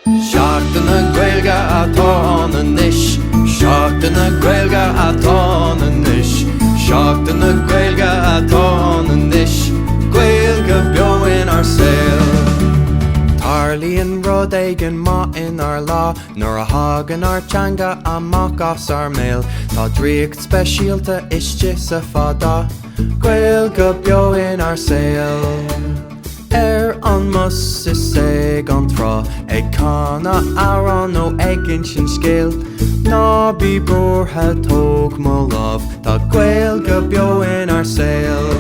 Seachtain na Ghaeilge atá an inis. Seachtain na Ghaeilge atá an inis. Seachtain na Ghaeilge atá an inis. Ghaeilge Beo Inár Saol. Tarlaíonn rud éigin maith inar lá, nuair a thagann ar tteanga amach as ar mbéal. Tá draíocht speisialta istigh sa fada, Ghaeilge Beo Inár Saol. An mbus is an trá, ag canadh amhrán nó éigin sin scéil. Ná bí buartha tóg mo lámh, tá Ghaeilge Beo Inár Saol.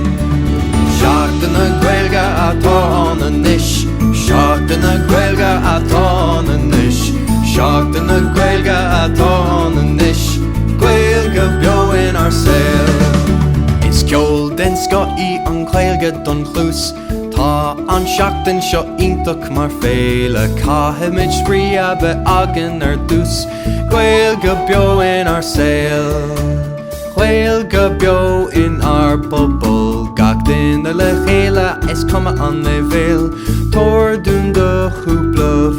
Seachtain na Ghaeilge atá an inis. Seachtain na Ghaeilge atá an inis. Seachtain na Ghaeilge atá an inis. Ghaeilge Beo Inár Saol. Is ceol den scoth an Ghaeilge don chluas. Tá an seachtain seo iontach mar féile, caithimid spríe be agan ar dús. Ghaeilge Beo Inár Saol. Ghaeilge Beo Inár Bobal, gach duine le chéile is cuma an le bhéal. Tóir dún do chúpla